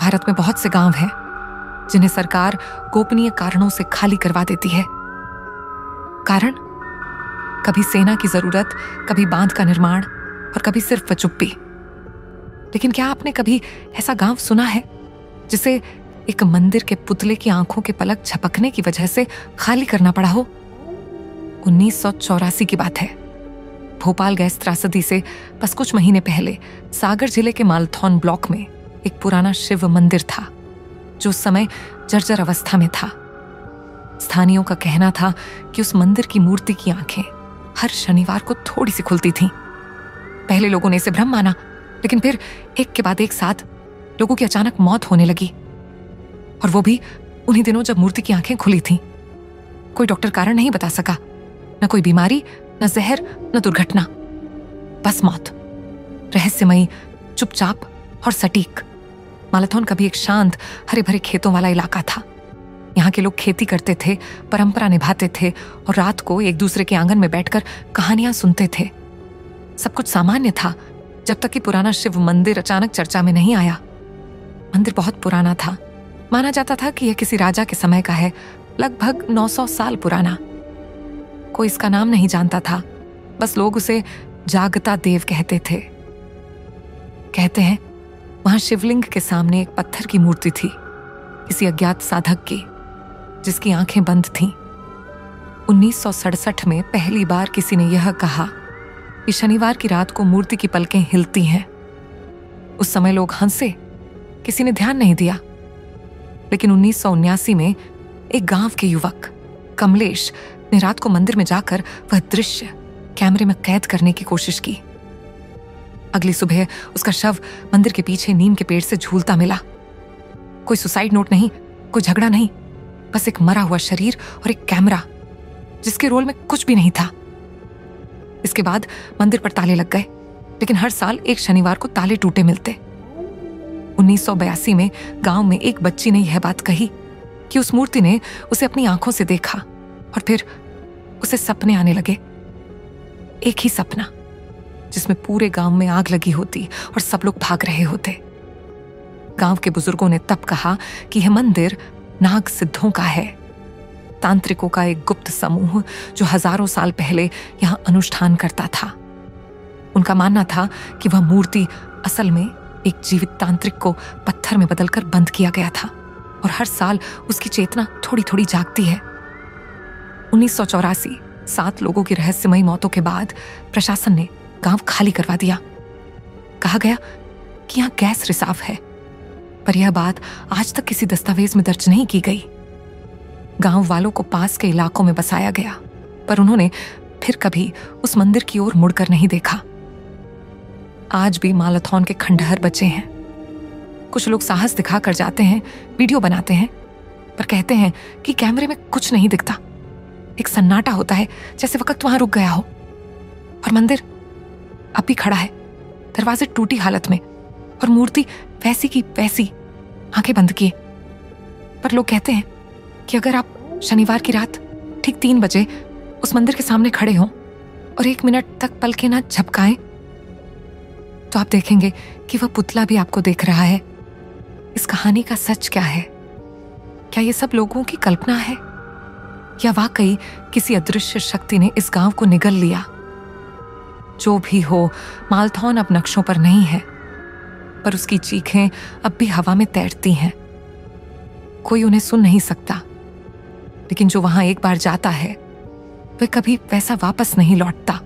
भारत में बहुत से गांव हैं जिन्हें सरकार गोपनीय कारणों से खाली करवा देती है। कारण? कभी सेना की जरूरत, कभी बांध का निर्माण और कभी सिर्फ चुप्पी। लेकिन क्या आपने कभी ऐसा गांव सुना है जिसे एक मंदिर के पुतले की आंखों के पलक झपकने की वजह से खाली करना पड़ा हो? 1984 की बात है। भोपाल गैस त्रासदी से बस कुछ महीने पहले सागर जिले के मालथौन ब्लॉक में एक पुराना शिव मंदिर था जो उस समय जर्जर अवस्था में था। स्थानियों का कहना था कि उस मंदिर की मूर्ति की आंखें हर शनिवार को थोड़ी सी खुलती थीं। पहले लोगों ने इसे भ्रम माना, लेकिन फिर एक के बाद एक साथ लोगों की अचानक मौत होने लगी, और वो भी उन्हीं दिनों जब मूर्ति की आंखें खुली थीं। कोई डॉक्टर कारण नहीं बता सका, न कोई बीमारी, न जहर, न दुर्घटना, बस मौत। रहस्यमयी, चुपचाप और सटीक। मालथौन कभी एक शांत, हरे भरे खेतों वाला इलाका था। यहाँ के लोग खेती करते थे, परंपरा निभाते थे और रात को एक दूसरे के आंगन में बैठकर कहानियां सुनते थे। सब कुछ सामान्य था जब तक कि पुराना शिव मंदिर अचानक चर्चा में नहीं आया। मंदिर बहुत पुराना था। माना जाता था कि यह किसी राजा के समय का है, लगभग 900 साल पुराना। कोई इसका नाम नहीं जानता था, बस लोग उसे जागता देव कहते थे। कहते हैं वहां शिवलिंग के सामने एक पत्थर की मूर्ति थी, किसी अज्ञात साधक की, जिसकी आंखें बंद थीं। 1967 में पहली बार किसी ने यह कहा कि शनिवार की रात को मूर्ति की पलकें हिलती हैं। उस समय लोग हंसे, किसी ने ध्यान नहीं दिया। लेकिन 1979 में एक गांव के युवक कमलेश ने रात को मंदिर में जाकर वह दृश्य कैमरे में कैद करने की कोशिश की। अगली सुबह उसका शव मंदिर के पीछे नीम के पेड़ से झूलता मिला। कोई सुसाइड नोट नहीं, कोई झगड़ा नहीं, बस एक मरा हुआ शरीर और एक कैमरा जिसके रोल में कुछ भी नहीं था। इसके बाद मंदिर पर ताले लग गए, लेकिन हर साल एक शनिवार को ताले टूटे मिलते। 1982 में गांव में एक बच्ची ने यह बात कही कि उस मूर्ति ने उसे अपनी आंखों से देखा और फिर उसे सपने आने लगे। एक ही सपना जिसमें पूरे गांव में आग लगी होती और सब लोग भाग रहे होते। गांव के बुजुर्गों ने तब कहा कि यह मंदिर नाग सिद्धों का है, तांत्रिकों का एक गुप्त समूह जो हजारों साल पहले यहां अनुष्ठान करता था। उनका मानना था कि वह मूर्ति असल में एक जीवित तांत्रिक को पत्थर में बदलकर बंद किया गया था और हर साल उसकी चेतना थोड़ी थोड़ी जागती है। 1984 7 लोगों की रहस्यमयी मौतों के बाद प्रशासन ने गांव खाली करवा दिया। कहा गया कि यहां गैस रिसाव है, पर यह बात आज तक किसी दस्तावेज में दर्ज नहीं की गई। गांव वालों को पास के इलाकों में बसाया गया, पर उन्होंने फिर कभी उस मंदिर की ओर मुड़कर नहीं देखा। आज भी मालथौन के खंडहर बचे हैं। कुछ लोग साहस दिखाकर जाते हैं, वीडियो बनाते हैं, पर कहते हैं कि कैमरे में कुछ नहीं दिखता। एक सन्नाटा होता है, जैसे वक्त वहां रुक गया हो। और मंदिर अब भी खड़ा है, दरवाजे टूटी हालत में और मूर्ति वैसी की वैसी, आंखें बंद किए। पर लोग कहते हैं कि अगर आप शनिवार की रात ठीक 3 बजे उस मंदिर के सामने खड़े हों और 1 मिनट तक पलकें ना झपकाएं, तो आप देखेंगे कि वह पुतला भी आपको देख रहा है। इस कहानी का सच क्या है? क्या ये सब लोगों की कल्पना है या वाकई किसी अदृश्य शक्ति ने इस गांव को निगल लिया? जो भी हो, मालथौन अब नक्शों पर नहीं है, पर उसकी चीखें अब भी हवा में तैरती हैं। कोई उन्हें सुन नहीं सकता, लेकिन जो वहां एक बार जाता है वह कभी वैसा वापस नहीं लौटता।